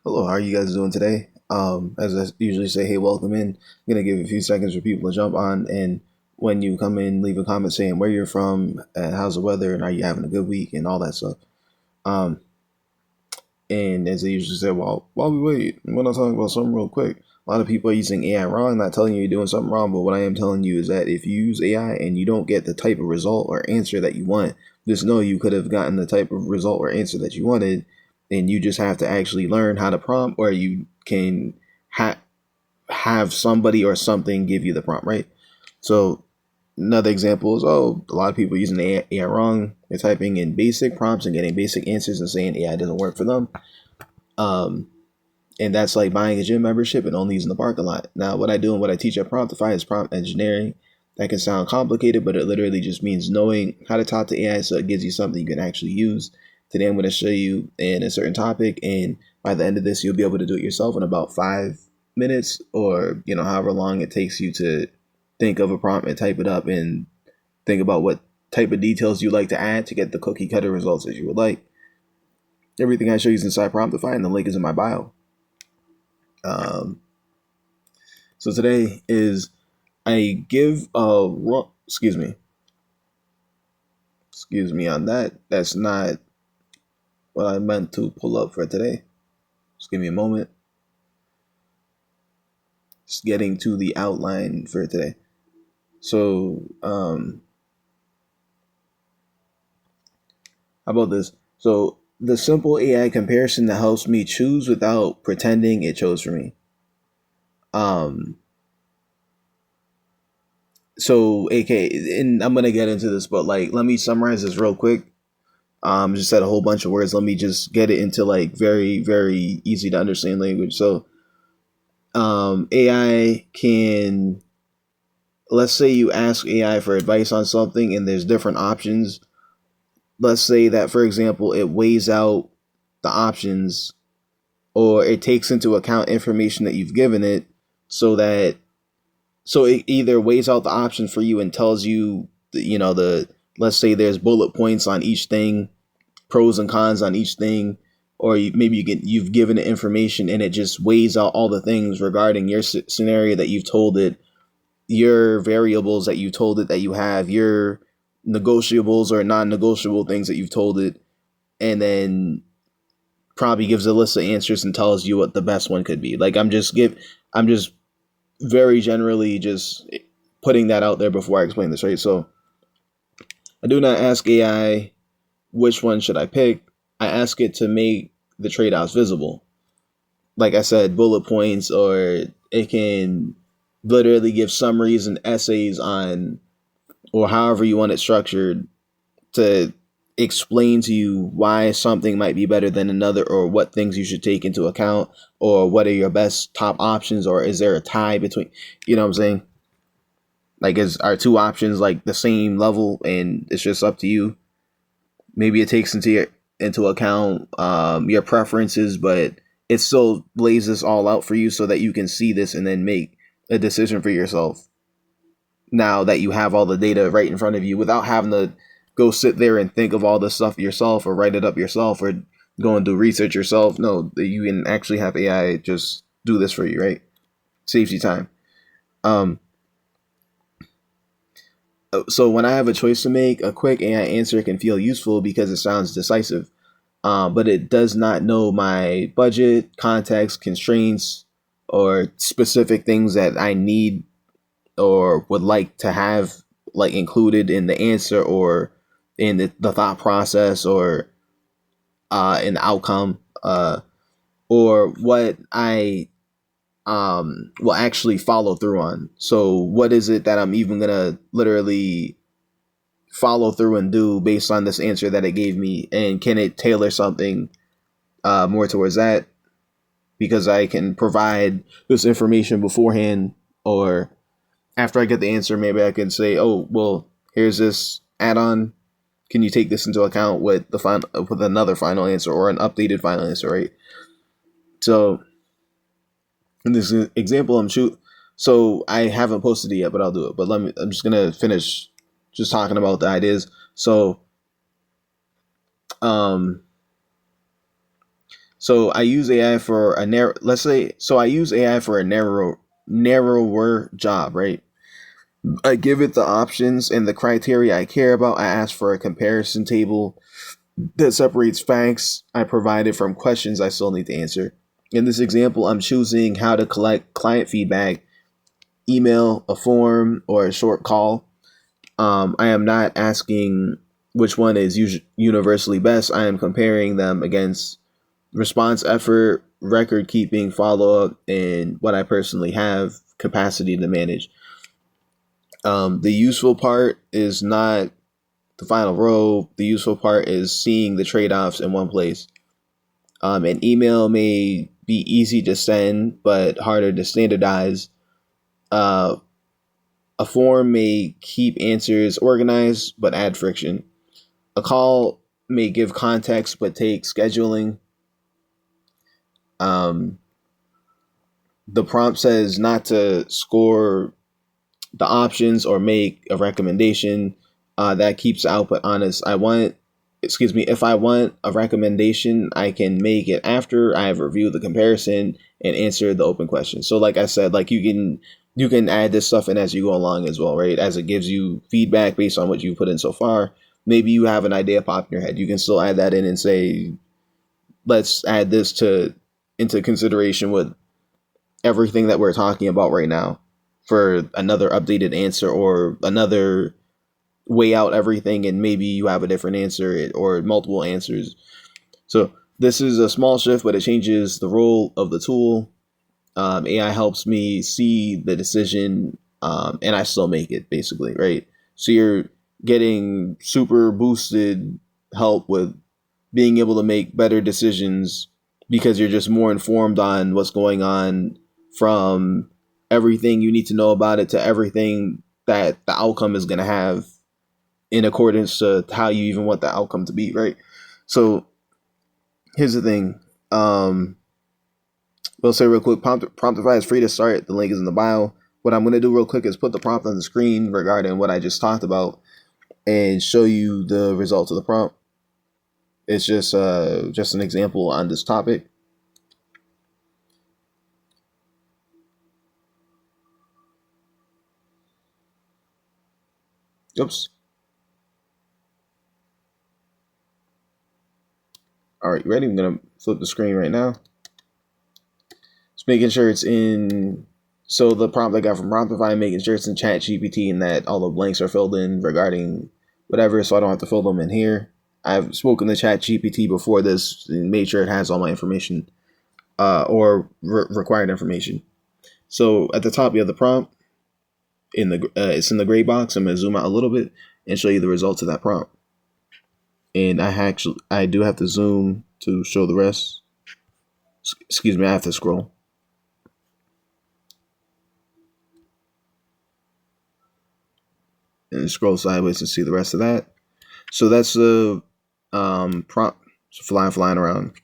Hello, how are you guys doing today? As I usually say, hey, welcome in. I'm gonna give a few seconds for people to jump on, and when you come in, leave a comment saying where you're from, and how's the weather, and are you having a good week, and all that stuff. Um, and as I usually say, while we wait, I'm gonna talk about something real quick. A lot of people are using AI wrong. Not telling you you're doing something wrong, but what I am telling you is that if you use AI and you don't get the type of result or answer that you want, just know you could have gotten the type of result or answer that you wanted, and you just have to actually learn how to prompt, or you can have somebody or something give you the prompt, right? So another example is, a lot of people using AI wrong. They're typing in basic prompts and getting basic answers and saying AI doesn't work for them. Um, and that's like buying a gym membership and only using the parking lot. Now, what I do and what I teach at Promptify is prompt engineering. That can sound complicated, but it literally just means knowing how to talk to AI so it gives you something you can actually use. Today, I'm going to show you in a certain topic, and by the end of this, you'll be able to do it yourself in about 5 minutes, or however long it takes you to think of a prompt and type it up and think about what type of details you like to add to get the cookie cutter results that you would like. Everything I show you is inside Promptify, and the link is in my bio. Um, so today is I give a excuse me on that. That's not what I meant to pull up for today. Just give me a moment. Just getting to the outline for today. So, how about this? So, the simple AI comparison that helps me choose without pretending it chose for me. Um, so, and I'm gonna get into this, but like, let me summarize this real quick. Just said a whole bunch of words. Let me just get it into like very, very easy to understand language. So, AI can, let's say you ask AI for advice on something and there's different options. Let's say that, for example, it weighs out the options, or it takes into account information that you've given it, so that so it either weighs out the option for you and tells you, the let's say there's bullet points on each thing, pros and cons on each thing, or maybe you've given it information and it just weighs out all the things regarding your scenario that you've told it, your variables that you told it that you have, your negotiables or non-negotiable things that you've told it, and then probably gives a list of answers and tells you what the best one could be. Like I'm just very generally just putting that out there before I explain this, right? So I do not ask AI which one should I pick. I ask it to make the trade-offs visible. Like I said, bullet points, or it can literally give summaries and essays on, or however you want it structured, to explain to you why something might be better than another, or what things you should take into account, or what are your best top options, or is there a tie between, what I'm saying? Like, is our two options like the same level, and it's just up to you. Maybe it takes into account your preferences, but it still lays this all out for you so that you can see this and then make a decision for yourself. Now that you have all the data right in front of you, without having to go sit there and think of all this stuff yourself, or write it up yourself, or go and do research yourself. No, you can actually have AI just do this for you, right? Saves you time. Um, so when I have a choice to make, a quick AI answer can feel useful because it sounds decisive, but it does not know my budget, context, constraints, or specific things that I need or would like to have like included in the answer, or in the thought process, or in the outcome, or what I will actually follow through on. So what is it that I'm even gonna literally follow through and do based on this answer that it gave me, and can it tailor something more towards that, because I can provide this information beforehand, or after I get the answer, maybe I can say, oh, well, here's this add-on. Can you take this into account with with another final answer, or an updated final answer, right? So in this example, so I haven't posted it yet, but I'll do it. But I'm just gonna finish just talking about the ideas. So, um, So I use AI for a narrow, let's say, so I use AI for a narrower job, right? I give it the options and the criteria I care about. I ask for a comparison table that separates facts I provided from questions I still need to answer. In this example, I'm choosing how to collect client feedback, email, a form, or a short call. I am not asking which one is universally best. I am comparing them against response effort, record keeping, follow up, and what I personally have capacity to manage. The useful part is not the final row. The useful part is seeing the trade offs in one place. An email may be easy to send, but harder to standardize. Uh, a form may keep answers organized, but add friction. A call may give context, but take scheduling. Um, the prompt says not to score the options or make a recommendation. That keeps the output honest. If I want a recommendation, I can make it after I have reviewed the comparison and answer the open question. So like I said, like you can add this stuff in as you go along as well, right? As it gives you feedback based on what you put in so far. Maybe you have an idea pop in your head. You can still add that in and say, let's add this to into consideration with everything that we're talking about right now for another updated answer or another weigh out everything, and maybe you have a different answer or multiple answers. So this is a small shift, but it changes the role of the tool. AI helps me see the decision, and I still make it basically, right? So you're getting super boosted help with being able to make better decisions because you're just more informed on what's going on, from everything you need to know about it to everything that the outcome is going to have in accordance to how you even want the outcome to be, right? So here's the thing. We'll say real quick, Promptify is free to start. The link is in the bio. What I'm going to do real quick is put the prompt on the screen regarding what I just talked about and show you the results of the prompt. It's just an example on this topic. Oops. All right, ready? I'm going to flip the screen right now. Just making sure it's in. So the prompt I got from Promptify, making sure it's in Chat GPT and that all the blanks are filled in regarding whatever, so I don't have to fill them in here. I've spoken to Chat GPT before this and made sure it has all my information or required information. So at the top, you have the prompt. It's in the gray box. I'm going to zoom out a little bit and show you the results of that prompt. And I do have to zoom to show the rest. Excuse me, I have to scroll. And scroll sideways to see the rest of that. So that's the prompt. Flying around.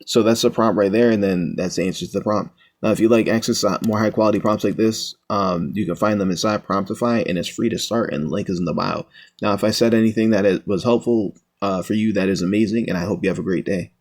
So that's the prompt right there, and then that's the answer to the prompt. Now, if you like access to more high quality prompts like this, you can find them inside Promptify, and it's free to start, and the link is in the bio. Now, if I said anything that was helpful for you, that is amazing, and I hope you have a great day.